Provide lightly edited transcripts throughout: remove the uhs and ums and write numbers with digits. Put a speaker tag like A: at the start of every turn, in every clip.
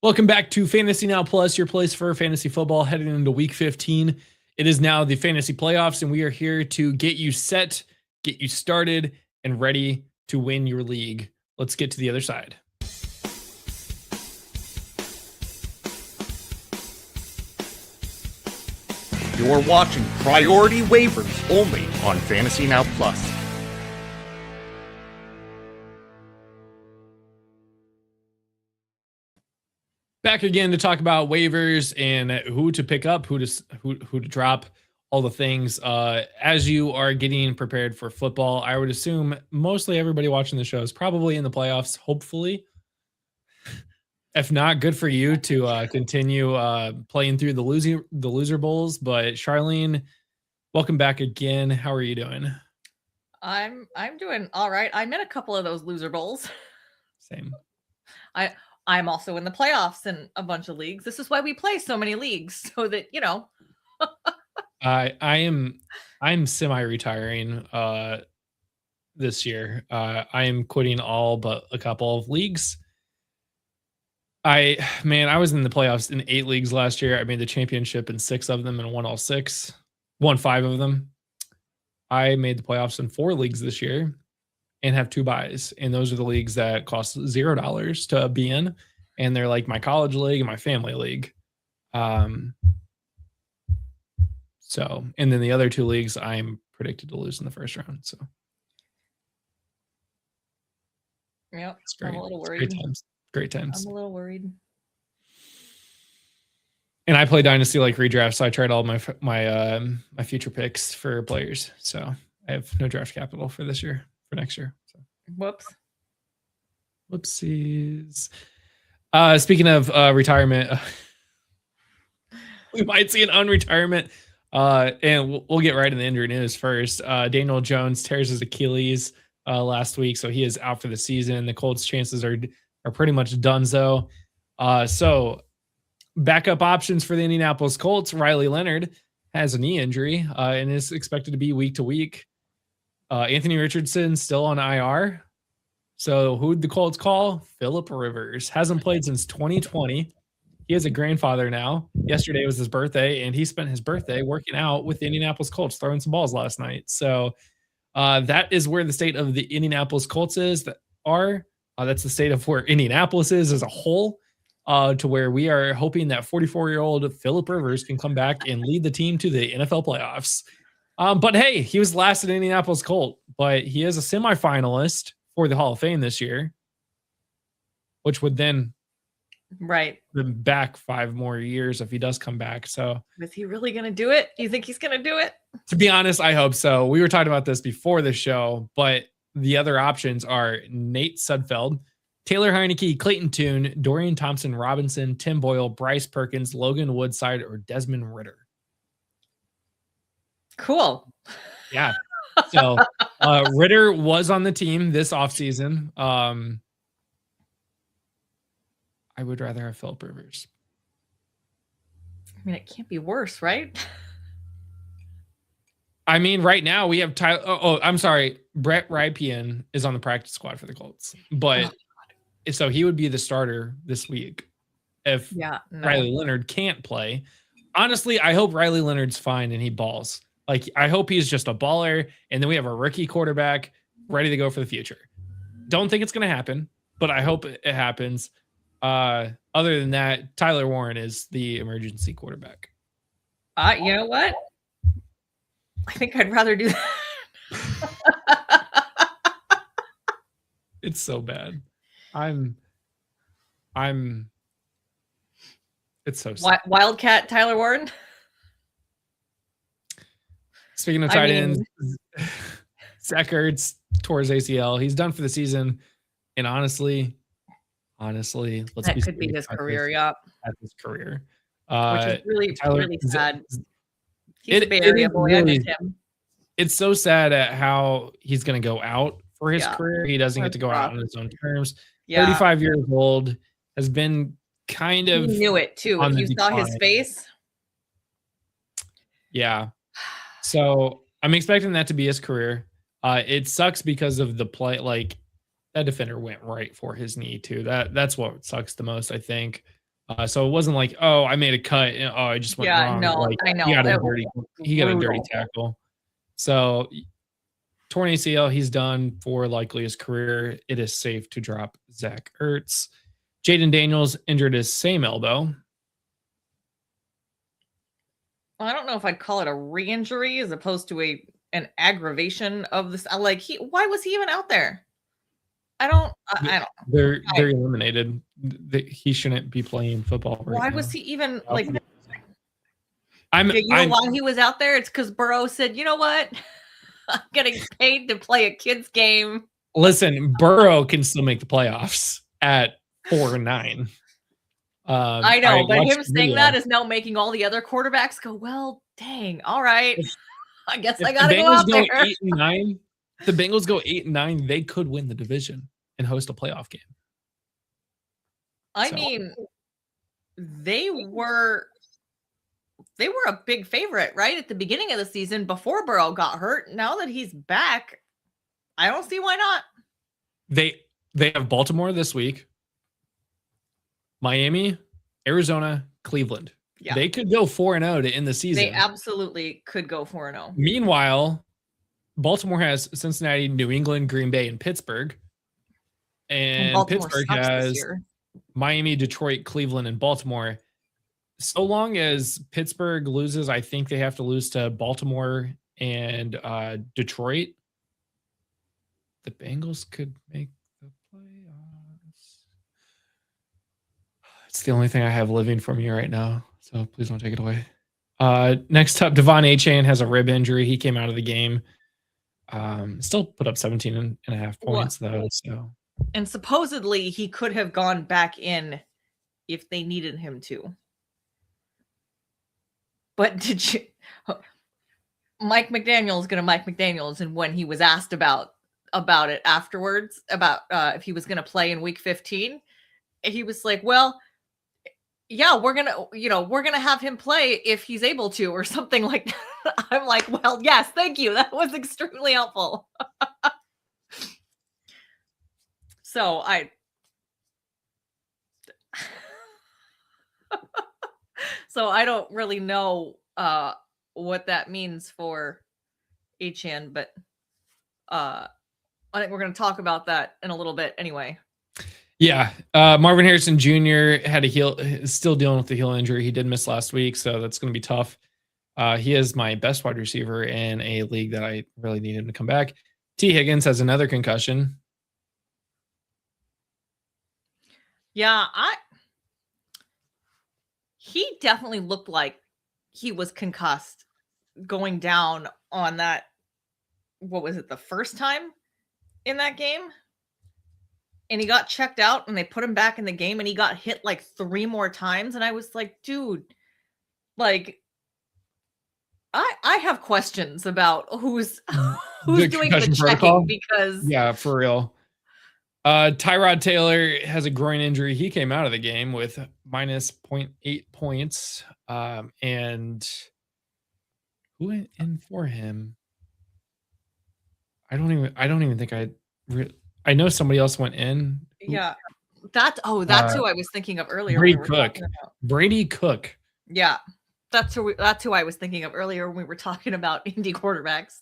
A: Welcome back to Fantasy Now Plus, your place for fantasy football heading into week 15. It is now the fantasy playoffs, and we are here to get you set, get you started, and ready to win your league. Let's get to the other side.
B: You're watching Priority Waivers only on Fantasy Now Plus.
A: Back again to talk about waivers and who to pick up, who to drop, all the things. As you are getting prepared for football, I would assume mostly everybody watching the show is probably in the playoffs, hopefully. If not, good for you to continue playing through the loser bowls. But Charlene, welcome back again. How are you doing?
C: I'm doing all right. I'm in a couple of those loser bowls.
A: Same.
C: I'm also in the playoffs in a bunch of leagues. This is why we play so many leagues, so that
A: I'm semi-retiring this year. I am quitting all but a couple of leagues. I was in the playoffs in 8 leagues last year. I made the championship in 6 of them and won all 6. Won 5 of them. I made the playoffs in 4 leagues this year and have 2 buys. And those are the leagues that cost $0 to be in. And they're like my college league and my family league. So, and then the other 2 leagues I'm predicted to lose in the first round. So,
C: yep,
A: it's great.
C: I'm a little worried.
A: Great times.
C: I'm a little worried.
A: And I play Dynasty like redraft, so I tried all my future picks for players. So I have no draft capital for this year, for next year. So. Whoopsies. Speaking of retirement, we might see an unretirement. And we'll get right in the injury news first. Daniel Jones tears his Achilles last week, so he is out for the season. The Colts' chances are pretty much donezo. So backup options for the Indianapolis Colts. Riley Leonard has a knee injury and is expected to be week to week. Anthony Richardson still on IR. So who'd the Colts call? Phillip Rivers. Hasn't played since 2020. He is a grandfather now. Yesterday was his birthday, and he spent his birthday working out with the Indianapolis Colts, throwing some balls last night. So that is where the state of the Indianapolis Colts is. That's the state of where Indianapolis is as a whole, to where we are hoping that 44-year-old Phillip Rivers can come back and lead the team to the NFL playoffs. But hey, he was last in Indianapolis Colt, but he is a semifinalist for the Hall of Fame this year, which would then back 5 more years if he does come back. So
C: is he really going to do it? Do you think he's going to do it?
A: To be honest, I hope so. We were talking about this before the show, but the other options are Nate Sudfeld, Taylor Heineke, Clayton Tune, Dorian Thompson-Robinson, Tim Boyle, Bryce Perkins, Logan Woodside, or Desmond Ridder.
C: Cool.
A: Yeah. So Ridder was on the team this offseason. I would rather have Phillip Rivers.
C: I mean, it can't be worse, right?
A: I mean, right now we have Tyler. I'm sorry. Brett Rypien is on the practice squad for the Colts, but so he would be the starter this week if Riley Leonard can't play. Honestly, I hope Riley Leonard's fine and he balls. Like, I hope he's just a baller, and then we have a rookie quarterback ready to go for the future. Don't think it's going to happen, but I hope it happens. Other than that, Tyler Warren is the emergency quarterback.
C: You know what? I think I'd rather do that.
A: It's so bad. It's so sad.
C: Wildcat Tyler Warren.
A: Speaking of tight ends, Zach Ertz tore his ACL. He's done for the season. And honestly,
C: that could be his career. Yeah,
A: that's his career.
C: Which is really sad. He's a Bay Area boy. I miss him.
A: It's so sad at how he's going to go out for his career. He doesn't get to go out on his own terms. 35 years old, has been kind of.
C: He knew it too. If you saw his face.
A: Yeah. So I'm expecting that to be his career. It sucks because of the play. Like, that defender went right for his knee too. That's what sucks the most, I think. So it wasn't like, oh, I made a cut and I just went wrong.
C: no,
A: Like,
C: I know.
A: he got a dirty
C: Brutal.
A: tackle. So torn ACL, he's done for likely his career. It is safe to drop Zach Ertz. Jaden Daniels injured his same elbow.
C: I don't know if I'd call it a re-injury as opposed to an aggravation of this. Like why was he even out there? I don't.
A: They're eliminated. He shouldn't be playing football.
C: Why was he even like?
A: Why
C: he was out there? It's because Burrow said, "You know what? I'm getting paid to play a kid's game."
A: Listen, Burrow can still make the playoffs at 4-9.
C: I know, but him saying that is now making all the other quarterbacks go, "Well, dang, all right, I guess I gotta go out there."
A: 8-9, if the Bengals go 8-9, they could win the division and host a playoff game.
C: I mean, they were a big favorite, right, at the beginning of the season before Burrow got hurt. Now that he's back, I don't see why not.
A: They have Baltimore this week, Miami, Arizona, Cleveland. Yeah. They could go 4-0 to end the season.
C: They absolutely could go 4-0.
A: Meanwhile, Baltimore has Cincinnati, New England, Green Bay, and Pittsburgh. And Pittsburgh has Miami, Detroit, Cleveland, and Baltimore. So long as Pittsburgh loses, I think they have to lose to Baltimore and Detroit. The Bengals could make the playoffs. It's the only thing I have living for me right now, so please don't take it away. Next up, Devon Achane has a rib injury. He came out of the game. Still put up 17.5 points, though. So.
C: And supposedly he could have gone back in if they needed him to. But did you... Mike McDaniel's going to Mike McDaniel's, and when he was asked about it afterwards, about if he was going to play in week 15, he was like, well, yeah, we're going to have him play if he's able to, or something like that. I'm like, well, yes, thank you. That was extremely helpful. So I don't really know what that means for Achane, but I think we're going to talk about that in a little bit anyway.
A: Yeah. Marvin Harrison Jr. is still dealing with the heel injury. He did miss last week, so that's going to be tough. He is my best wide receiver in a league that I really need him to come back. T. Higgins has another concussion.
C: Yeah, he definitely looked like he was concussed going down on that. What was it, the first time in that game? And he got checked out and they put him back in the game and he got hit like 3 more times. And I was like, dude, like, I have questions about who's doing the checking, because
A: yeah, for real. Tyrod Taylor has a groin injury. He came out of the game with minus 0.8 points. And who went in for him? I don't even think I know somebody else went in.
C: Yeah. That's who I was thinking of earlier.
A: Brady Cook.
C: Yeah. That's who I was thinking of earlier when we were talking about Indy quarterbacks.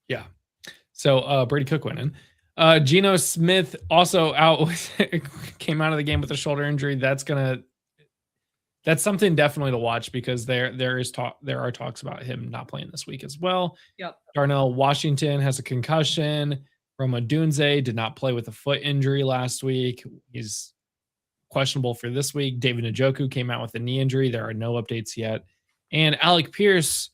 A: Yeah. So Brady Cook went in. Geno Smith also out came out of the game with a shoulder injury. That's something definitely to watch, because there are talks about him not playing this week as well.
C: Yep.
A: Darnell Washington has a concussion. Roma Dunze did not play with a foot injury last week. He's questionable for this week. David Njoku came out with a knee injury. There are no updates yet. And Alec Pierce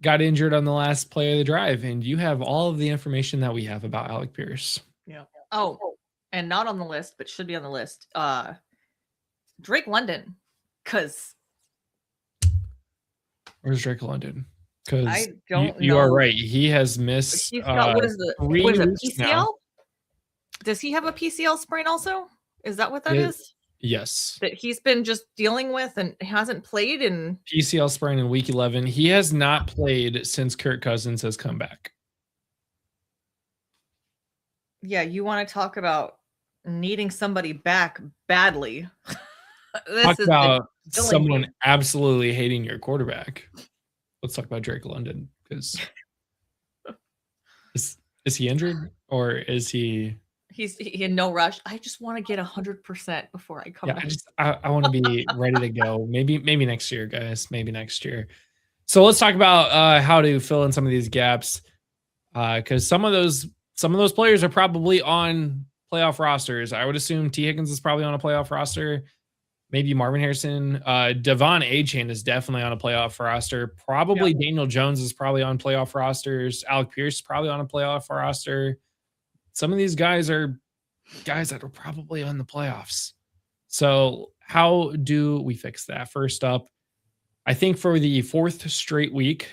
A: got injured on the last play of the drive, and you have all of the information that we have about Alec Pierce.
C: Yeah. Oh, and not on the list, but should be on the list. Drake London, because
A: where's Drake London? Because
C: I don't know.
A: You are right. He has missed.
C: He's got, what is it, PCL? Now. Does he have a PCL sprain also? Is that what that is?
A: Yes.
C: That he's been just dealing with and hasn't played in
A: PCL sprain in week 11. He has not played since Kirk Cousins has come back.
C: Yeah, you want to talk about needing somebody back badly.
A: Talk about
C: killing
A: someone
C: me.
A: absolutely hating your quarterback. Let's talk about Drake London, because is he injured or is he?
C: He's in no rush. I just want to get 100% before I come
A: Yeah,
C: back.
A: I want to be ready to go. Maybe next year, guys. Maybe next year. So let's talk about how to fill in some of these gaps, because some of those players are probably on playoff rosters. I would assume T. Higgins is probably on a playoff roster. Maybe Marvin Harrison. Devon Achane is definitely on a playoff roster. Probably
C: Yep.
A: Daniel Jones is probably on playoff rosters. Alec Pierce is probably on a playoff roster. Some of these guys are guys that are probably on the playoffs. So how do we fix that? First up, I think for the fourth straight week,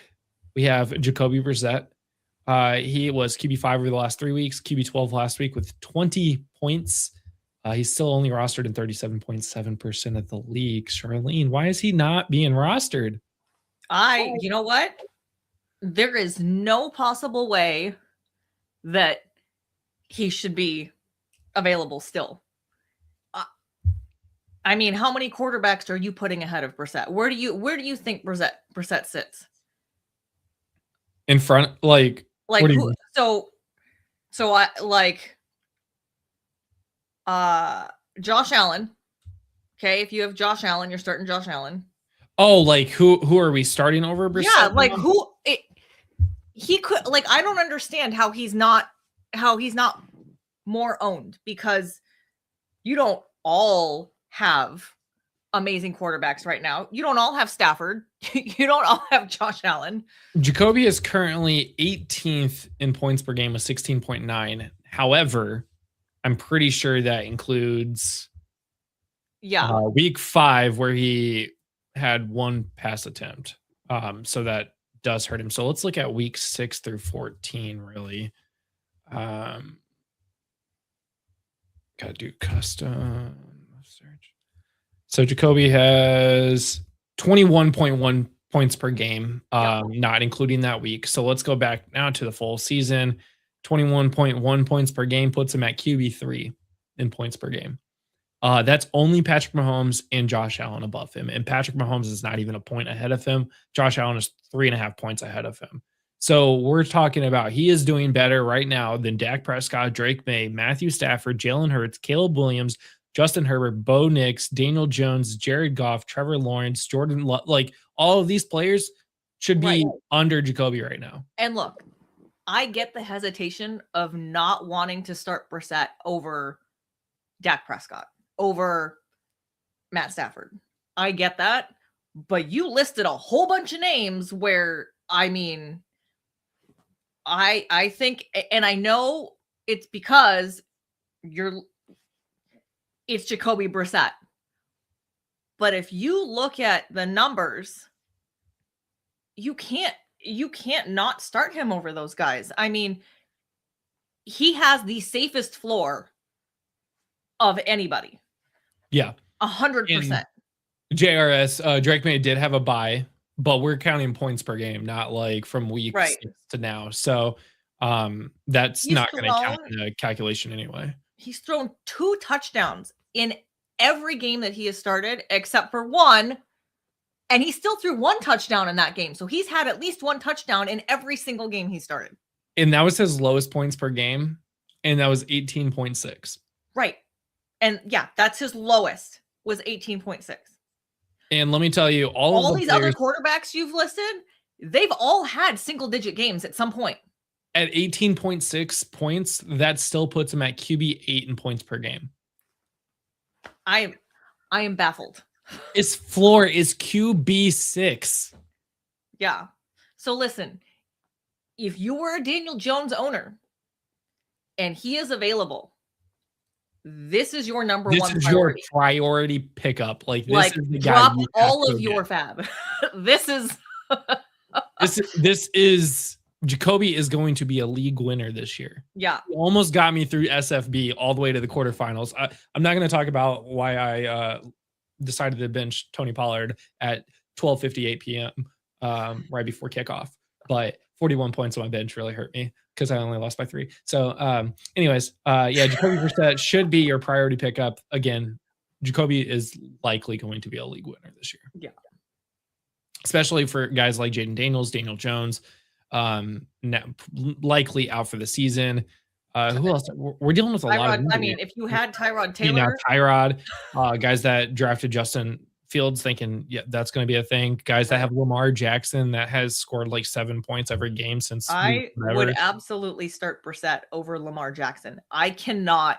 A: we have Jacoby Brissett. He was QB5 over the last 3 weeks, QB12 last week with 20 points. He's still only rostered in 37.7% of the league. Charlene, why is he not being rostered?
C: You know what? There is no possible way that he should be available still. I mean, how many quarterbacks are you putting ahead of Brissett? Where do you think Brissett sits?
A: In front, like
C: who? So I like Josh Allen. Okay, if you have Josh Allen, you're starting Josh Allen.
A: Oh, like who are we starting over Brissett?
C: Yeah, like he could, like, I don't understand how he's not more owned, because you don't all have amazing quarterbacks right now. You don't all have Stafford. You don't all have Josh Allen.
A: Jacoby is currently 18th in points per game with 16.9. However, I'm pretty sure that includes week 5 where he had one pass attempt. So that does hurt him. So let's look at week 6 through 14, really. Gotta do custom search. So Jacoby has 21.1 points per game, not including that week. So let's go back now to the full season. 21.1 points per game puts him at QB3 in points per game. That's only Patrick Mahomes and Josh Allen above him. And Patrick Mahomes is not even a point ahead of him. Josh Allen is 3.5 points ahead of him. So we're talking about he is doing better right now than Dak Prescott, Drake May, Matthew Stafford, Jalen Hurts, Caleb Williams, Justin Herbert, Bo Nix, Daniel Jones, Jared Goff, Trevor Lawrence, Jordan Love. Like, all of these players should be under Jacoby right now.
C: And look, I get the hesitation of not wanting to start Brissett over Dak Prescott, over Matt Stafford. I get that. But you listed a whole bunch of names where, I mean, I think, and I know it's because it's Jacoby Brissett. But if you look at the numbers, you can't not start him over those guys. I mean, he has the safest floor of anybody.
A: Yeah.
C: 100%.
A: JRS, Drake May did have a bye, but we're counting points per game, not like from week 6 to now. So that's not going to count in the calculation anyway.
C: He's thrown 2 touchdowns in every game that he has started, except for one. And he still threw 1 touchdown in that game. So he's had at least 1 touchdown in every single game he started.
A: And that was his lowest points per game. And that was 18.6.
C: Right. And yeah, that's his lowest, was 18.6.
A: And let me tell you, all of
C: these other quarterbacks you've listed, they've all had single-digit games at some point.
A: At 18.6 points, that still puts him at QB 8 in points per game.
C: I am baffled.
A: His floor is QB 6.
C: Yeah. So listen, if you were a Daniel Jones owner and he is available, this is your number one priority.
A: This is your priority pickup. Like, this is the guy.
C: Drop all of your fab. This is
A: Jacoby is going to be a league winner this year.
C: Yeah.
A: He almost got me through SFB all the way to the quarterfinals. I'm not going to talk about why I decided to bench Tony Pollard at 12:58 p.m. Right before kickoff. But 41 points on my bench really hurt me because I only lost by 3. So, anyways, yeah, Jacoby Brissett should be your priority pickup. Again, Jacoby is likely going to be a league winner this year.
C: Yeah.
A: Especially for guys like Jaden Daniels, Daniel Jones, likely out for the season. Who else? We're dealing with a lot of.
C: I mean, if you had Tyrod Taylor,
A: you know, Tyrod, guys that drafted Justin Fields, thinking, yeah, that's going to be a thing. Guys that have Lamar Jackson that has scored like 7 points every game since.
C: I would absolutely start Brissett over Lamar Jackson. I can't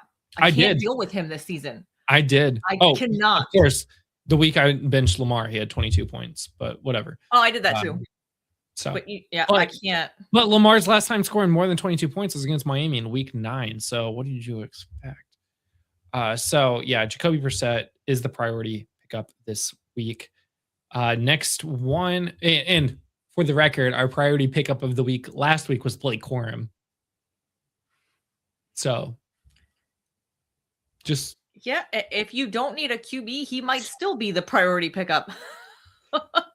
C: deal with him this season.
A: I did.
C: I cannot.
A: Of course, the week I benched Lamar, he had 22 points, but whatever.
C: Oh, I did that too.
A: So,
C: but I can't.
A: But Lamar's last time scoring more than 22 points was against Miami in week 9. So what did you expect? So yeah, Jacoby Brissett is the priority pickup this week. Next one, and for the record, our priority pickup of the week last week was Blake Corum. So just
C: yeah, if you don't need a QB, he might still be the priority pickup.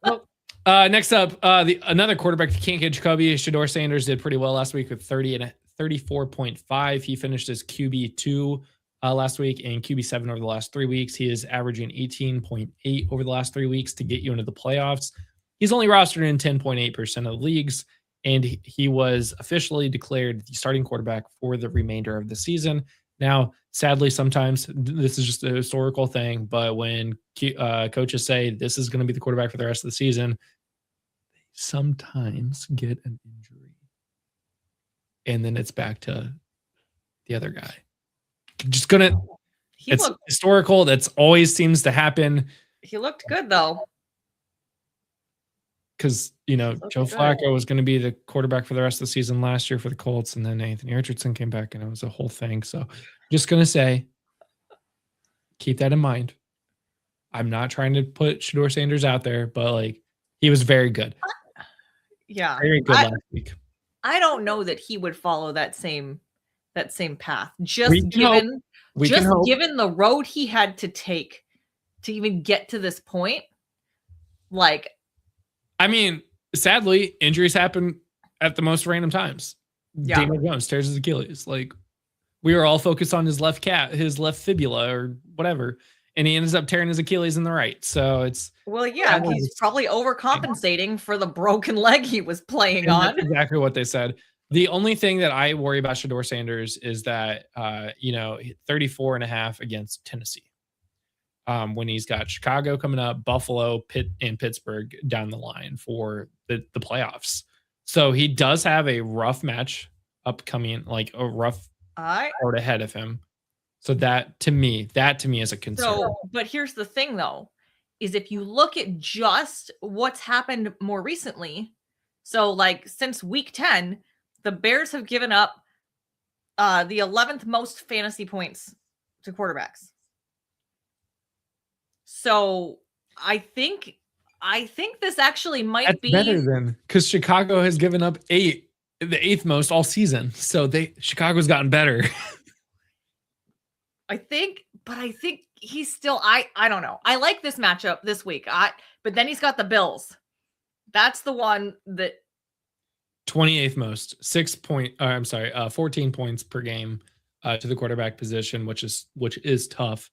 A: Well, next up, another quarterback that can't get Jacoby, Shedeur Sanders did pretty well last week with 30 and 34.5. He finished as QB2 last week and QB7 over the last 3 weeks. He is averaging 18.8 over the last 3 weeks to get you into the playoffs. He's only rostered in 10.8% of the leagues, and he was officially declared the starting quarterback for the remainder of the season. Now, sadly, sometimes this is just a historical thing, but when coaches say this is going to be the quarterback for the rest of the season, they sometimes get an injury. And then it's back to the other guy. It's historical. That's always seems to happen.
C: He looked good, though.
A: Because, Joe Flacco was going to be the quarterback for the rest of the season last year for the Colts, and then Anthony Richardson came back, and it was a whole thing. So just going to say, keep that in mind. I'm not trying to put Shedeur Sanders out there, but, he was very good.
C: Yeah.
A: Very good last week.
C: I don't know that he would follow that same path. Just given the road he had to take to even get to this point,
A: I mean, sadly, injuries happen at the most random times. Yeah. Daniel Jones tears his Achilles. We were all focused on his left fibula or whatever, and he ends up tearing his Achilles in the right. So it's
C: he's probably overcompensating for the broken leg he was playing on.
A: That's exactly what they said. The only thing that I worry about Shedeur Sanders is that 34.5 against Tennessee. When he's got Chicago coming up, Buffalo, Pitt, and Pittsburgh down the line for the playoffs. So he does have a rough match upcoming, a rough road ahead of him. So that to me is a concern.
C: So, but here's the thing, though, is if you look at just what's happened more recently, so since week 10, the Bears have given up the 11th most fantasy points to quarterbacks. So I think this actually might be
A: better than, because Chicago has given up the 8th most all season. So Chicago's gotten better.
C: I think he's still I don't know. I like this matchup this week. But then he's got the Bills. That's the one that
A: 28th most, 14 points per game to the quarterback position, which is tough.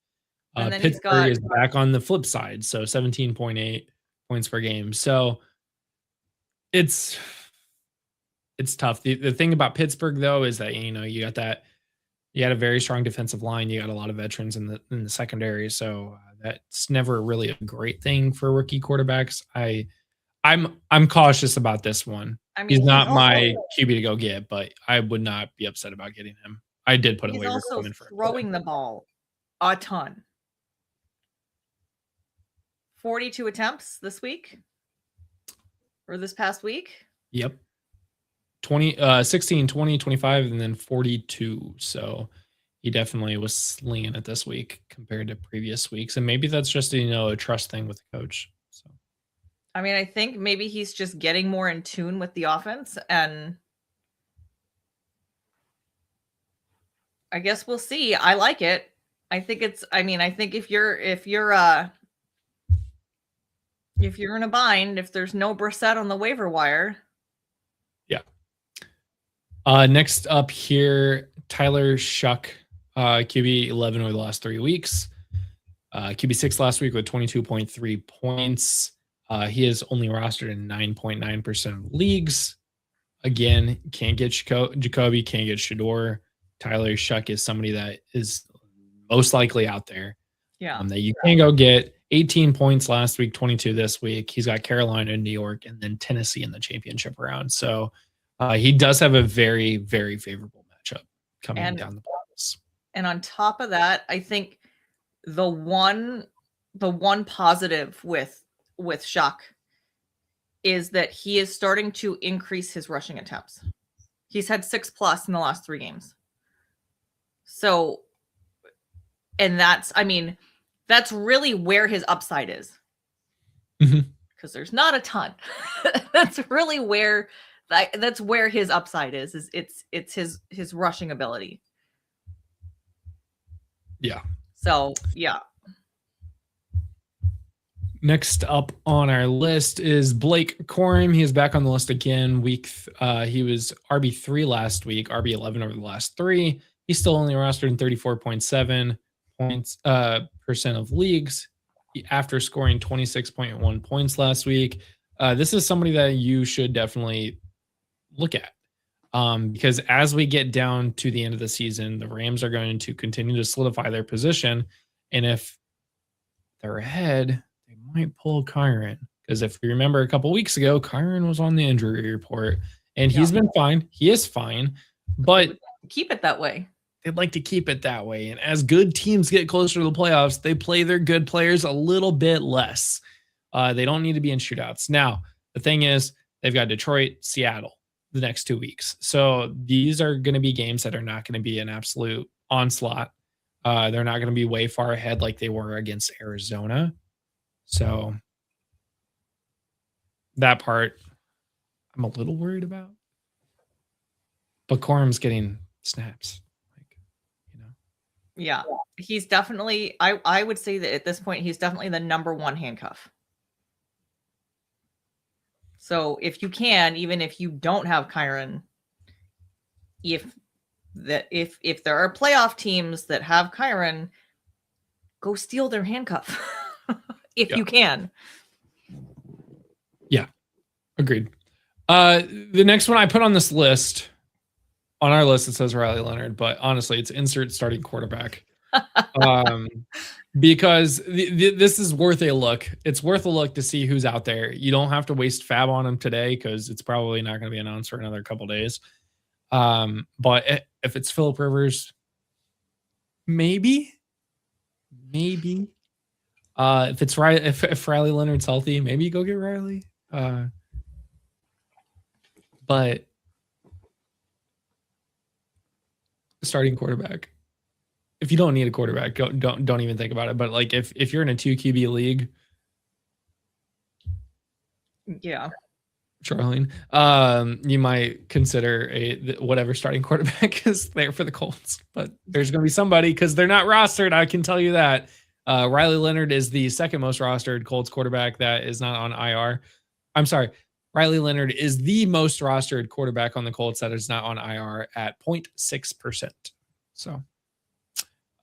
A: Pittsburgh is back on the flip side, so 17.8 points per game. So it's tough. The thing about Pittsburgh, though, is that you had a very strong defensive line. You got a lot of veterans in the secondary, so that's never really a great thing for rookie quarterbacks. I'm cautious about this one. I mean, he's not my QB to go get, but I would not be upset about getting him. I did put a waiver in for him.
C: Throwing the ball a ton. 42 attempts this week or this past week.
A: Yep. 16, 20, 25, and then 42. So he definitely was slinging it this week compared to previous weeks. And maybe that's just, a trust thing with the coach. So,
C: I mean, I think maybe he's just getting more in tune with the offense, and I guess we'll see. I like it. I think if you're in a bind, if there's no Brissett on the waiver wire,
A: yeah, Next up here, Tyler Shuck, QB 11 over the last 3 weeks. QB 6 last week with 22.3 points. He is only rostered in 9.9% of leagues. Again, can't get Jacoby, can't get Shador. Tyler Shuck is somebody that is most likely out there.
C: Yeah.
A: That you can go get. 18 points last week, 22 this week. He's got Carolina and New York and then Tennessee in the championship round. So he does have a very, very favorable matchup coming down the bottom.
C: And on top of that, I think the one positive with Shuck is that he is starting to increase his rushing attempts. He's had 6+ in the last 3 games. So, and that's really where his upside is. Because there's not a ton. That's really where his upside is. It's his rushing ability.
A: Yeah.
C: So, yeah.
A: Next up on our list is Blake Corum. He is back on the list again. He was RB3 last week, RB11 over the last 3. He's still only rostered in 34.7 points percent of leagues after scoring 26.1 points last week. This is somebody that you should definitely look at because as we get down to the end of the season, the Rams are going to continue to solidify their position. And if they're ahead, they might pull Kyron. Because if you remember a couple weeks ago, Kyron was on the injury report and he's been fine. He is fine, but
C: keep it that way.
A: They'd like to keep it that way. And as good teams get closer to the playoffs, they play their good players a little bit less. They don't need to be in shootouts. Now, the thing is, they've got Detroit, Seattle the next 2 weeks. So these are going to be games that are not going to be an absolute onslaught. They're not going to be way far ahead like they were against Arizona. So that part I'm a little worried about. But Corum's getting snaps.
C: Yeah, he's definitely, I would say that at this point, he's definitely the number 1 handcuff. So if you can, even if you don't have Kyron, if there are playoff teams that have Kyron, go steal their handcuff if you can.
A: Yeah, agreed. The next one I put on this list, on our list, it says Riley Leonard, but honestly, it's insert starting quarterback. Because this is worth a look. It's worth a look to see who's out there. You don't have to waste fab on him today because it's probably not going to be announced for another couple days. But if it's Phillip Rivers, maybe. If Riley Leonard's healthy, maybe you go get Riley. But starting quarterback. If you don't need a quarterback, don't even think about it. But like if you're in a 2 QB league,
C: yeah,
A: Charlene, you might consider whatever starting quarterback is there for the Colts. But there's going to be somebody because they're not rostered. I can tell you that. Riley Leonard is the second most rostered Colts quarterback that is not on IR. I'm sorry. Riley Leonard is the most rostered quarterback on the Colts that is not on IR at 0.6%. So,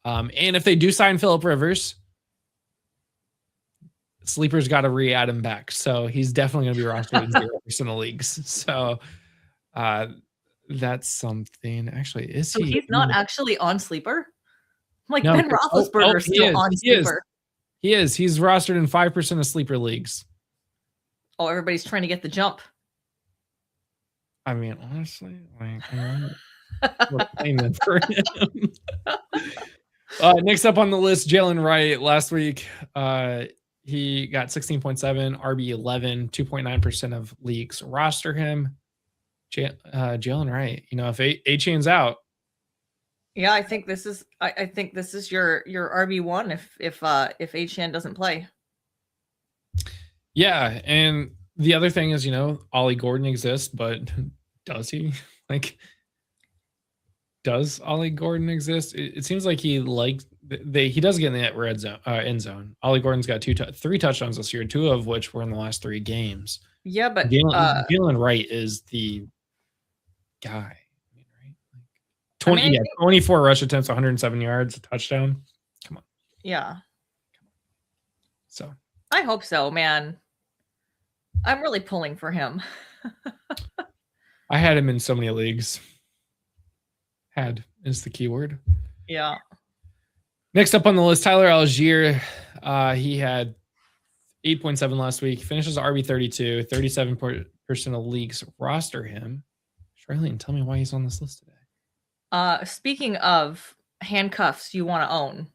A: and if they do sign Phillip Rivers, Sleeper's got to re-add him back. So he's definitely going to be rostered in 0% of leagues. So that's something. Actually, is
C: so
A: he?
C: He's not actually on Sleeper? Like
A: No,
C: Ben Roethlisberger's still on Sleeper.
A: He is. He's rostered in 5% of Sleeper leagues.
C: Oh, everybody's trying to get the jump.
A: I mean, honestly, like, we're paying for him. Next up on the list, Jalen Wright. Last week, he got 16.7, RB11, 2.9% of leagues roster him. Jalen Wright, if A-Chain's out.
C: Yeah, I think this is your RB1 if A-Chan doesn't play.
A: Yeah, and the other thing is, Ollie Gordon exists, but does he? Does Ollie Gordon exist? It seems like he does get in the red zone, end zone. Ollie Gordon's got 3 touchdowns this year, 2 of which were in the last 3 games.
C: Yeah, but
A: Jalen Wright is the guy. 20, 24 rush attempts, 107 yards, a touchdown. Come on.
C: Yeah.
A: So
C: I hope so, man. I'm really pulling for him.
A: I had him in so many leagues. Had is the key word.
C: Yeah.
A: Next up on the list, Tyler Algier. He had 8.7 last week. Finishes RB32. 37% of leagues roster him. Charlene, tell me why he's on this list today.
C: Speaking of handcuffs you want to own,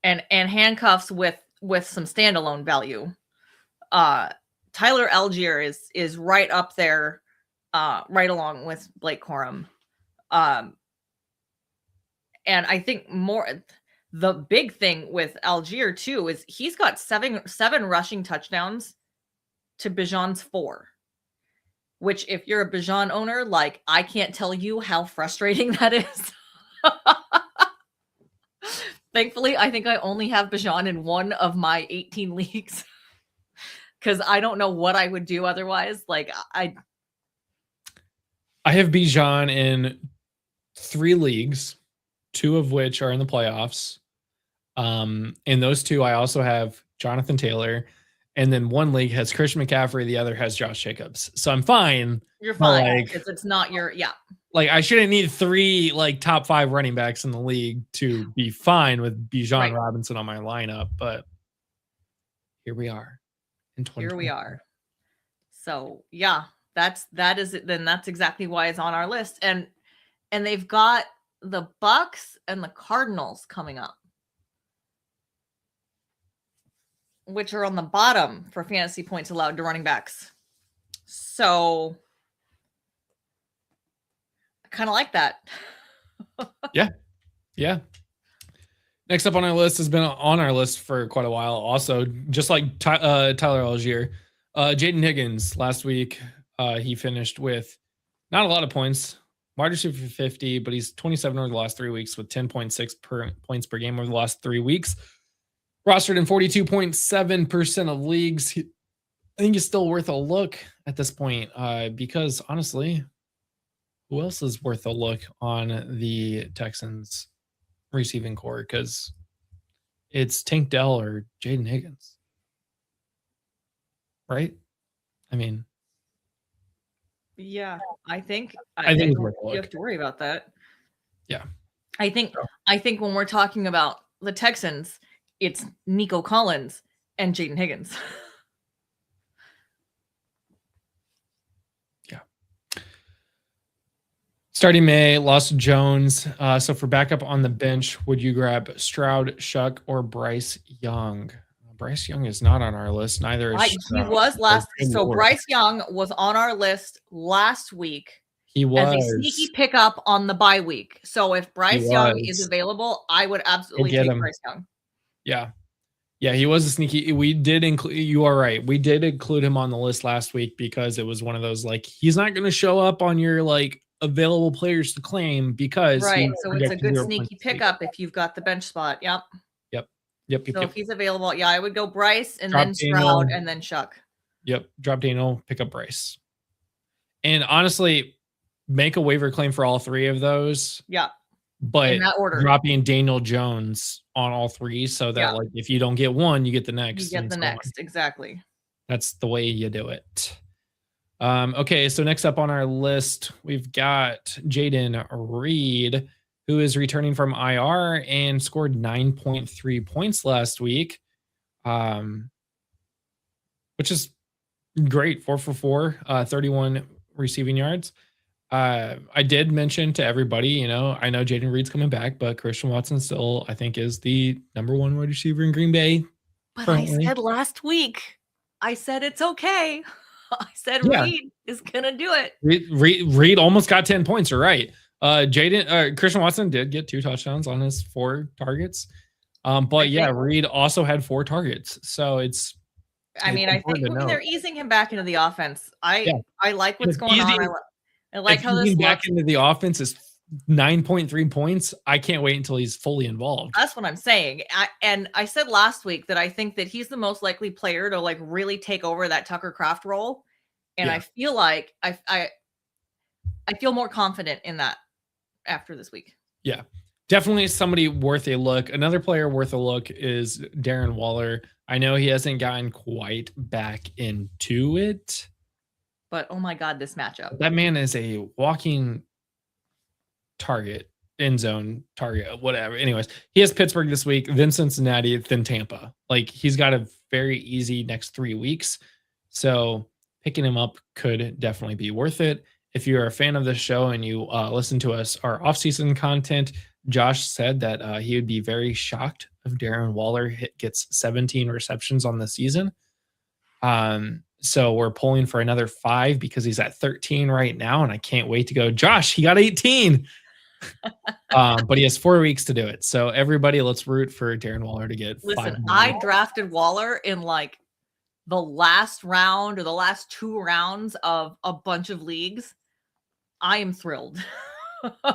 C: and handcuffs with some standalone value, Tyler Algier is right up there, right along with Blake Corum. And I think the big thing with Algier too is he's got seven rushing touchdowns to Bijan's 4. Which, if you're a Bijan owner, like, I can't tell you how frustrating that is. Thankfully, I think I only have Bijan in one of my 18 leagues because I don't know what I would do otherwise. Like, I
A: have Bijan in 3 leagues, 2 of which are in the playoffs. In those 2, I also have Jonathan Taylor. And then one league has Christian McCaffrey, the other has Josh Jacobs. So I'm fine.
C: You're fine because it's not your
A: Like, I shouldn't need 3 like top 5 running backs in the league to be fine with Bijan Robinson on my lineup. But here we are in 2020.
C: Here we are. So yeah, that's exactly why it's on our list. And they've got the Bucks and the Cardinals coming up, which are on the bottom for fantasy points allowed to running backs. So I kind of like that.
A: Yeah. Next up on our list has been on our list for quite a while. Also, just like Tyler Algier, Jaden Higgins last week, he finished with not a lot of points, wide receiver for 50, but he's 27 over the last 3 weeks with 10.6 points per game over the last 3 weeks. Rostered in 42.7% of leagues. I think it's still worth a look at this point because, honestly, who else is worth a look on the Texans receiving core? Because it's Tank Dell or Jaden Higgins. Right? I mean...
C: Yeah, I think
A: it's worth a look.
C: You have to worry about that.
A: Yeah.
C: I think when we're talking about the Texans, it's Nico Collins and Jaden Higgins.
A: Yeah. Starting May, lost Jones. So for backup on the bench, would you grab Stroud, Shuck, or Bryce Young? Bryce Young is not on our list. Neither is Stroud.
C: He was last. So Bryce Young was on our list last week.
A: He was
C: as a sneaky pickup on the bye week. So if Bryce Young is available, I would absolutely take Bryce Young.
A: Yeah. Yeah, he was a sneaky. We did include, you are right. We did include him on the list last week because it was one of those, like, he's not going to show up on your like available players to claim because.
C: Right. So it's a good sneaky pickup if you've got the bench spot. Yep. So if he's available, yeah, I would go Bryce and then Stroud and then Shuck.
A: Yep. Drop Daniel, pick up Bryce. And honestly, make a waiver claim for all 3 of those.
C: Yeah.
A: But in that order, dropping Daniel Jones on all 3 so that like if you don't get one, you get the next.
C: You get the next, exactly.
A: That's the way you do it. Okay, so next up on our list, we've got Jaden Reed, who is returning from IR and scored 9.3 points last week, which is great. 4 for 4, 31 receiving yards. I did mention to everybody, I know Jaden Reed's coming back, but Christian Watson still, I think, is the number 1 wide receiver in Green Bay.
C: But currently. I said last week, I said it's okay. I said Reed is gonna do it.
A: Reed almost got 10 points. You're right. Christian Watson did get 2 touchdowns on his 4 targets. But Reed also had 4 targets. So it's.
C: I think they're easing him back into the offense. I like what's going on. I like how this
A: back into the offense is 9.3 points. I can't wait until he's fully involved.
C: That's what I'm saying. I said last week that I think that he's the most likely player to like really take over that Tucker Kraft role. And I feel like I feel more confident in that after this week.
A: Yeah, definitely somebody worth a look. Another player worth a look is Darren Waller. I know he hasn't gotten quite back into it,
C: but oh my God, this matchup.
A: That man is a walking target, end zone target, whatever. Anyways, he has Pittsburgh this week, then Cincinnati, then Tampa. Like, he's got a very easy next 3 weeks. So picking him up could definitely be worth it. If you're a fan of this show and you listen to our off-season content, Josh said that he would be very shocked if Darren Waller gets 17 receptions on the season. So we're pulling for another 5 because he's at 13 right now, and I can't wait to go, Josh, he got 18. But he has 4 weeks to do it. So everybody, let's root for Darren Waller to get 5
C: Listen,
A: more.
C: I drafted Waller in like the last round or the last 2 rounds of a bunch of leagues. I am thrilled.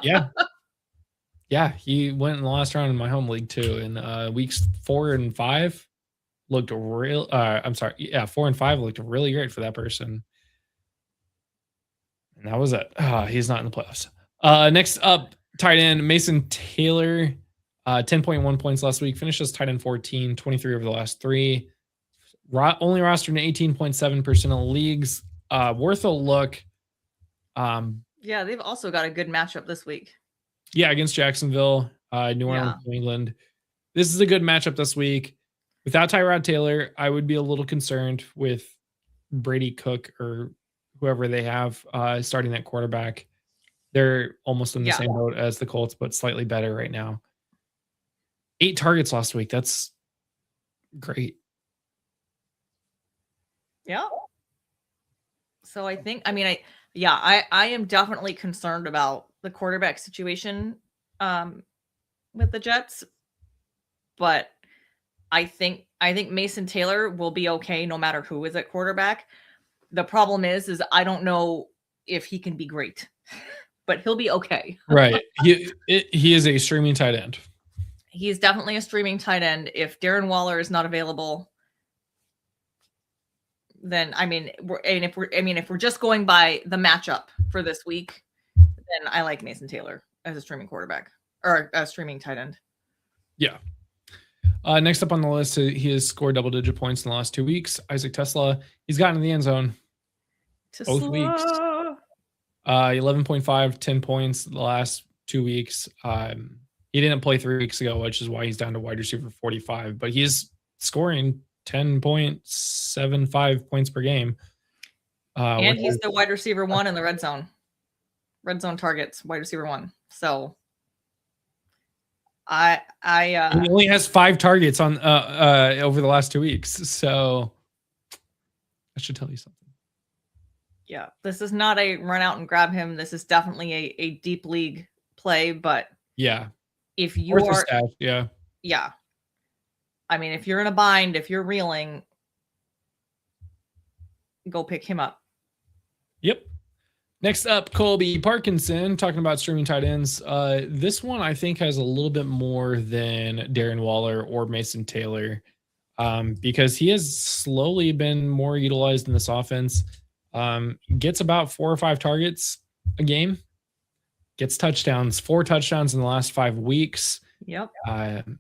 A: Yeah. Yeah, he went in the last round in my home league too. In weeks 4 and 5 looked real. I'm sorry. Yeah, 4 and 5 looked really great for that person. And that was it. He's not in the playoffs. Next up, tight end Mason Taylor, 10.1 points last week. Finishes tight end 14, 23 over the last 3. Only rostered in 18.7% of leagues. Worth a look.
C: Yeah, they've also got a good matchup this week.
A: Yeah, against Jacksonville, New Orleans, New England. This is a good matchup this week. Without Tyrod Taylor, I would be a little concerned with Brady Cook or whoever they have starting that quarterback. They're almost in the same boat as the Colts, but slightly better right now. 8 targets last week. That's great.
C: Yeah. So I think, I am definitely concerned about the quarterback situation with the Jets, but I think Mason Taylor will be okay no matter who is at quarterback. The problem is I don't know if he can be great, but he'll be okay.
A: Right. He is a streaming tight end.
C: He's definitely a streaming tight end. If Darren Waller is not available, then if we're just going by the matchup for this week, then I like Mason Taylor as a streaming quarterback or a streaming tight end.
A: Yeah. Next up on the list, he has scored double-digit points in the last 2 weeks. Isaac Tesla, he's gotten in the end zone both weeks. 11.5, 10 points the last 2 weeks. He didn't play 3 weeks ago, which is why he's down to wide receiver 45, but he's scoring 10.75 points per game.
C: And he's the wide receiver 1 in the red zone. Red zone targets, wide receiver 1. So he
A: only has 5 targets on over the last 2 weeks. So that should tell you something.
C: Yeah, this is not a run out and grab him. This is definitely a deep league play, but
A: yeah,
C: if you are,
A: yeah.
C: If you're in a bind, if you're reeling, go pick him up.
A: Yep. Next up, Colby Parkinson, talking about streaming tight ends. This one I think has a little bit more than Darren Waller or Mason Taylor, because he has slowly been more utilized in this offense. Gets about 4 or 5 targets a game. Gets touchdowns, 4 touchdowns in the last 5 weeks.
C: Yep.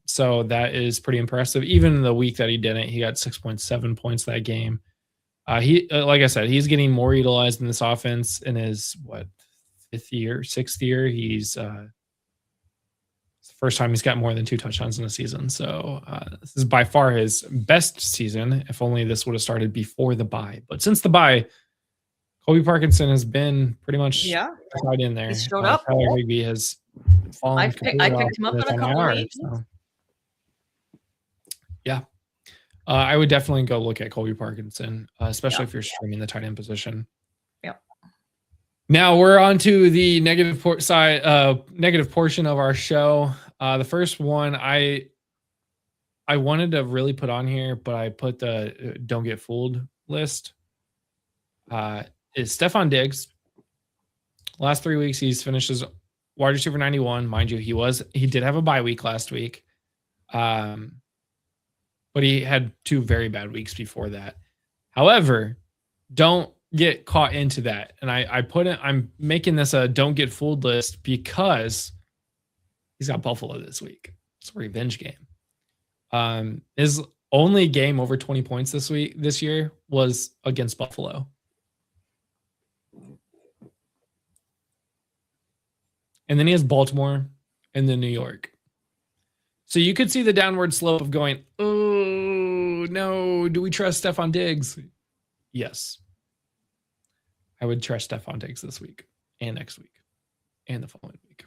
A: So that is pretty impressive. Even the week that he didn't, he got 6.7 points that game. He, like I said, he's getting more utilized in this offense in his 6th year. He's it's the first time he's got more than 2 touchdowns in a season. So this is by far his best season. If only this would have started before the bye. But since the bye, Colby Parkinson has been pretty much right in there.
C: He's showed up.
A: Tyler Higbee has fallen.
C: I picked him up in a couple of leagues.
A: So. Yeah. I would definitely go look at Colby Parkinson, especially if you're streaming the tight end position.
C: Yep.
A: Now we're on to the negative portion of our show. The first one I wanted to really put on here, but I put the don't get fooled list. Is Stephon Diggs. Last 3 weeks, he's finished as wide receiver 91. Mind you, he did have a bye week last week. But he had 2 very bad weeks before that. However, don't get caught into that. And I'm making this a don't get fooled list because he's got Buffalo this week. It's a revenge game. His only game over 20 points this year was against Buffalo. And then he has Baltimore and then New York. So you could see the downward slope of going, oh, no, do we trust Stephon Diggs? Yes. I would trust Stephon Diggs this week and next week and the following week.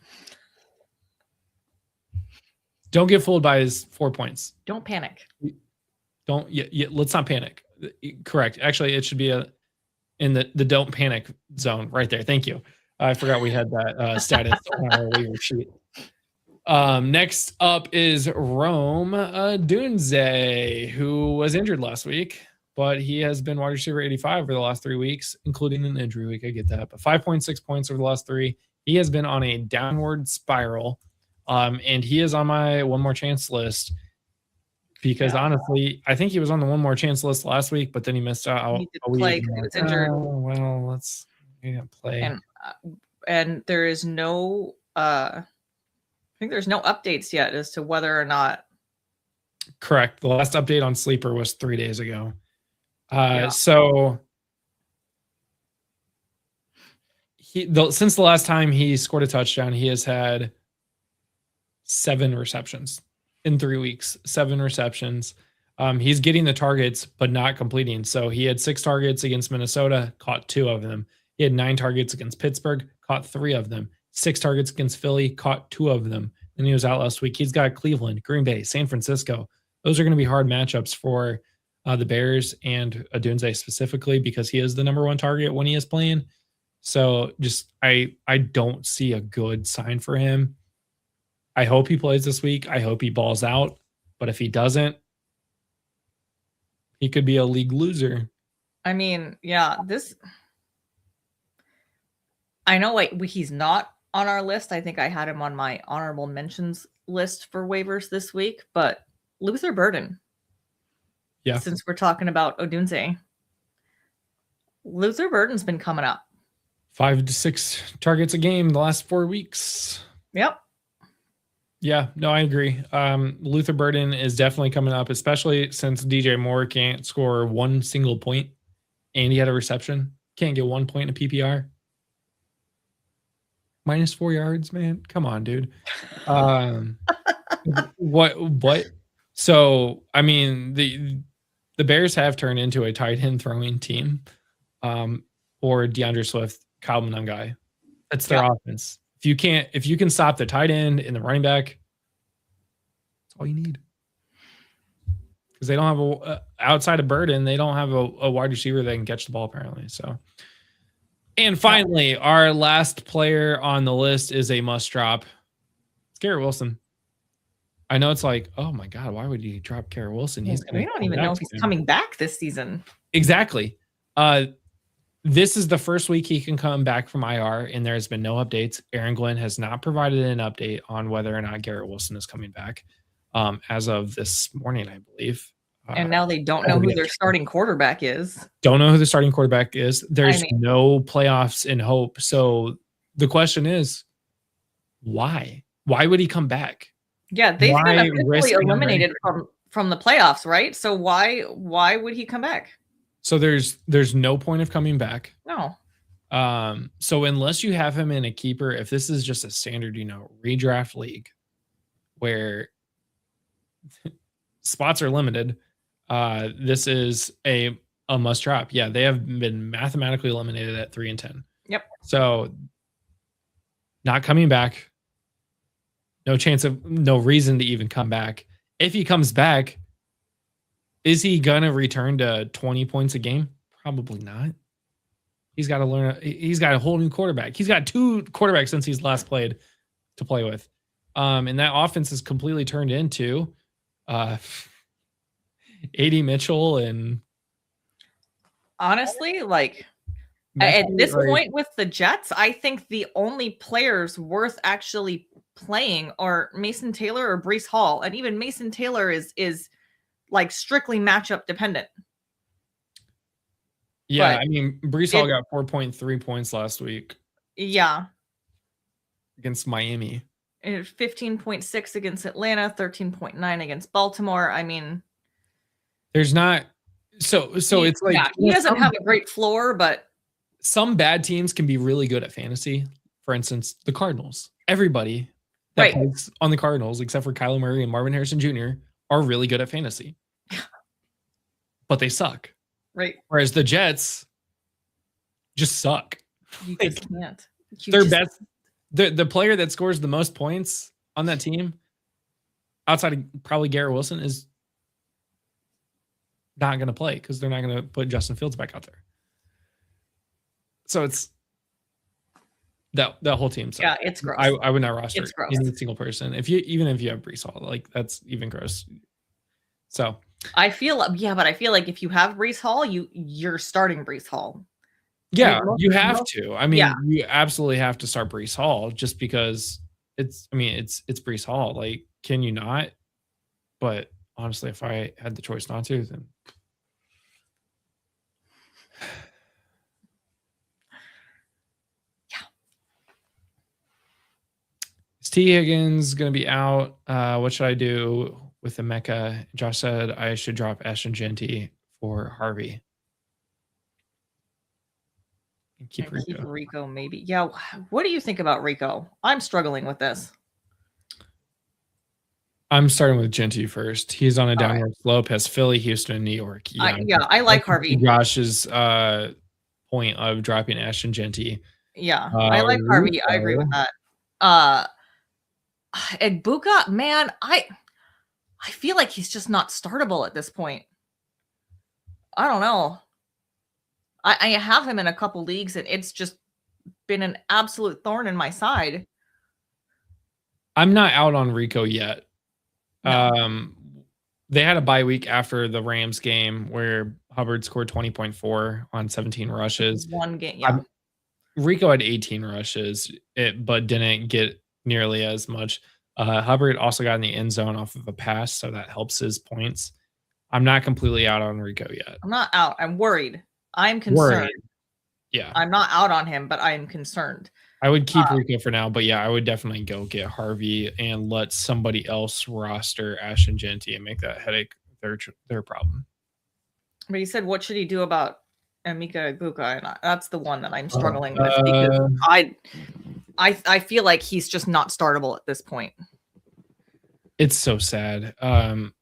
A: Don't get fooled by his 4 points.
C: Don't panic.
A: Let's not panic. Correct. Actually, it should be in the don't panic zone right there. Thank you. I forgot we had that status on our waiver sheet. Next up is Rome Dunze, who was injured last week, but he has been wide receiver 85 over the last 3 weeks, including an injury week. I get that, but 5.6 points over the last 3. He has been on a downward spiral, and he is on my one more chance list because honestly, I think he was on the one more chance list last week, but then he missed out.
C: He did play because he was injured.
A: Oh, well, play.
C: And there is no, I think there's no updates yet as to whether or not.
A: Correct. The last update on Sleeper was 3 days ago. So since the last time he scored a touchdown, he has had 7 receptions in 3 weeks. 7 receptions. He's getting the targets, but not completing. So he had 6 targets against Minnesota, caught 2 of them. He had 9 targets against Pittsburgh, caught 3 of them. 6 targets against Philly, caught 2 of them. Then he was out last week. He's got Cleveland, Green Bay, San Francisco. Those are going to be hard matchups for the Bears and Odunze specifically because he is the number 1 target when he is playing. So just I don't see a good sign for him. I hope he plays this week. I hope he balls out. But if he doesn't, he could be a league loser.
C: I mean, yeah, I know he's not on our list. I think I had him on my honorable mentions list for waivers this week, but Luther Burden.
A: Yeah.
C: Since we're talking about Odunze, Luther Burden's been coming up. 5 to 6
A: targets a game the last 4 weeks.
C: Yep.
A: Yeah, no, I agree. Luther Burden is definitely coming up, especially since DJ Moore can't score 1 single point and he had a reception. Can't get 1 point in a PPR. Minus 4 yards, man. Come on, dude. What? So, I mean, the Bears have turned into a tight end throwing team. Or DeAndre Swift, Kyle Monangai. That's their offense. If you can stop the tight end and the running back, that's all you need. Because they don't have outside of Burden, they don't have a wide receiver that can catch the ball apparently. So. And finally, our last player on the list is a must drop. It's Garrett Wilson. I know it's like, oh my God, why would you drop Garrett Wilson?
C: We don't even know if he's coming back this season.
A: Exactly. This is the first week he can come back from IR, and there's been no updates. Aaron Glenn has not provided an update on whether or not Garrett Wilson is coming back as of this morning, I believe.
C: And now they don't know who their starting quarterback is.
A: Don't know who the starting quarterback is. There's no playoffs in hope. So the question is, why? Why would he come back?
C: Yeah, they've been officially eliminated from the playoffs, right? So why would he come back?
A: So there's no point of coming back.
C: No.
A: So unless you have him in a keeper, if this is just a standard, redraft league where spots are limited, this is a must drop. Yeah, they have been mathematically eliminated at 3 and 10.
C: Yep.
A: So not coming back, no reason to even come back. If he comes back, is he gonna return to 20 points a game? Probably not. He's got to learn. He's got a whole new quarterback. He's got 2 quarterbacks since he's last played to play with. And that offense is completely turned into AD Mitchell. And
C: honestly, at this point with the Jets, I think the only players worth actually playing are Mason Taylor or Breece Hall. And even Mason Taylor is strictly matchup dependent.
A: Yeah,
C: But
A: I mean, Brees Hall got 4.3 points last week
C: yeah,
A: against Miami.
C: and 15.6 against Atlanta, 13.9 against Baltimore. I mean,
A: there's not so it's like
C: yeah, he doesn't have a great floor, but
A: some bad teams can be really good at fantasy. For instance, the Cardinals. Everybody that plays on the Cardinals, except for Kyler Murray and Marvin Harrison Jr., are really good at fantasy. But they suck.
C: Right.
A: Whereas the Jets just suck.
C: You just can't.
A: Best. The player that scores the most points on that team, outside of probably Garrett Wilson, is not going to play because they're not going to put Justin Fields back out there. So it's that whole team.
C: Yeah, it's gross.
A: I would not roster
C: any
A: single person. Even if you have Brees Hall, like that's even gross. So
C: I feel but I feel like if you have Brees Hall, you're starting Brees Hall.
A: Yeah, you have to. I mean, you absolutely have to start Brees Hall just because it's Brees Hall. Like, can you not? But honestly, if I had the choice not to, then
C: yeah.
A: Is T. Higgins going to be out? What should I do with the Mecca? Josh said I should drop Ashton Genty for Harvey. And keep
C: Rico maybe. Yeah. What do you think about Rico? I'm struggling with this.
A: I'm starting with Genty first. He's on a downward slope. Has Philly, Houston, New York.
C: I like Harvey.
A: Josh's point of dropping Ashton Genty.
C: Yeah, I like Harvey. I agree with that. Egbuka, man, I feel like he's just not startable at this point. I don't know. I have him in a couple leagues, and it's just been an absolute thorn in my side.
A: I'm not out on Rico yet.
C: No.
A: They had a bye week after the Rams game where Hubbard scored 20.4 on 17 rushes.
C: One game, yeah.
A: Rico had 18 rushes, but didn't get nearly as much. Hubbard also got in the end zone off of a pass, so that helps his points. I'm not completely out on Rico yet.
C: I'm not out. I'm worried. I'm concerned.
A: Yeah.
C: I'm not out on him, but I am concerned.
A: I would keep Rico for now, but yeah, I would definitely go get Harvey and let somebody else roster Ashton Genty and make that headache their problem.
C: But he said, what should he do about Emeka Egbuka? And that's the one that I'm struggling with because I feel like he's just not startable at this point.
A: It's so sad.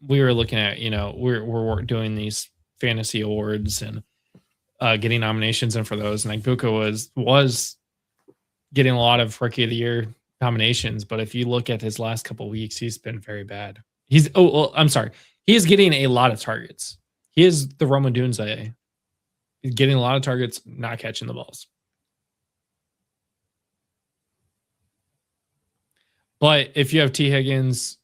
A: We were looking at, we're doing these fantasy awards and getting nominations in for those, and Egbuka was getting a lot of Rookie of the Year nominations, but if you look at his last couple of weeks, he's been very bad. I'm sorry. He's getting a lot of targets. He is the Roma Dunze. He's getting a lot of targets, not catching the balls. But if you have T. Higgins,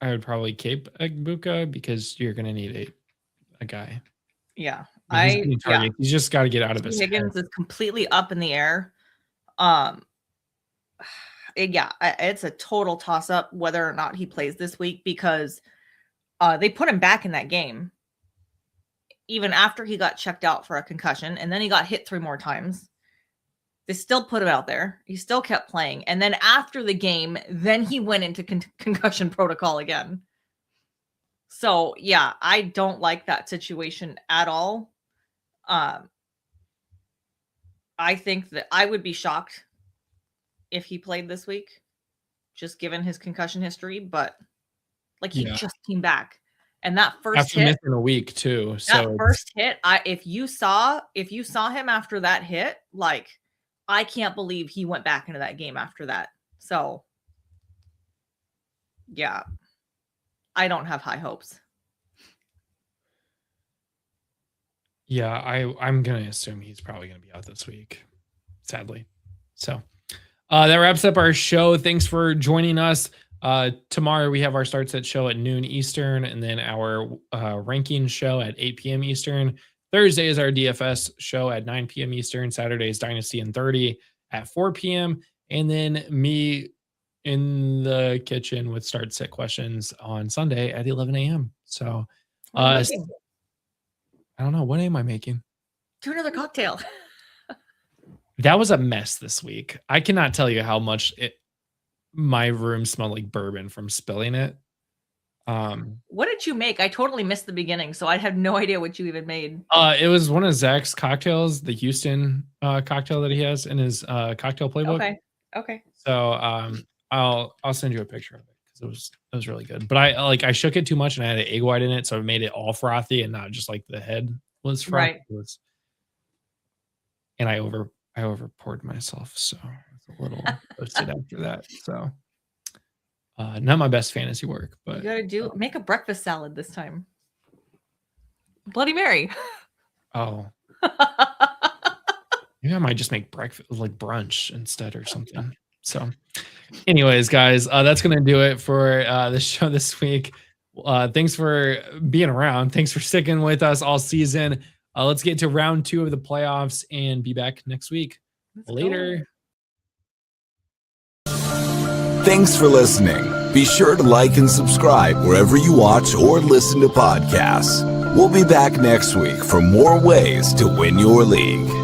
A: I would probably keep Egbuka because you're going to need a guy.
C: Yeah.
A: He's just got to get out of his
C: Higgins is completely up in the air. It's a total toss up whether or not he plays this week because they put him back in that game even after he got checked out for a concussion, and then he got hit 3 more times. They still put him out there. He still kept playing, and then after the game, then he went into concussion protocol again. So yeah, I don't like that situation at all. I think that I would be shocked if he played this week, just given his concussion history, but he just came back. And that first
A: after
C: hit
A: missing a week too. So
C: that first hit, if you saw him after that hit, I can't believe he went back into that game after that. So yeah, I don't have high hopes.
A: Yeah, I'm gonna assume he's probably gonna be out this week, sadly. So that wraps up our show. Thanks for joining us. Tomorrow we have our start set show at noon Eastern, and then our ranking show at 8 p.m. Eastern. Thursday is our DFS show at 9 p.m. Eastern. Saturday is Dynasty and 30 at 4 p.m. And then me in the kitchen with start set questions on Sunday at 11 a.m. So I don't know. What am I making?
C: Do another cocktail.
A: That was a mess this week. I cannot tell you how much my room smelled like bourbon from spilling it.
C: What did you make? I totally missed the beginning, so I have no idea what you even made.
A: It was one of Zach's cocktails, the Houston cocktail that he has in his cocktail playbook.
C: Okay.
A: So I'll send you a picture of it because it was really good. But I shook it too much and I had an egg white in it, so it made it all frothy and not just like the head was frothy.
C: Right.
A: And I over poured myself, so it's a little toasted after that. So not my best fantasy work, but
C: you gotta make a breakfast salad this time. Bloody Mary.
A: Oh. Maybe I might just make breakfast like brunch instead or something. So anyways, guys, that's gonna do it for the show this week. Thanks for being around. Thanks for sticking with us all season. Let's get to round 2 of the playoffs and be back next week. Later.
D: Thanks for listening. Be sure to like and subscribe wherever you watch or listen to podcasts. We'll be back next week for more ways to win your league.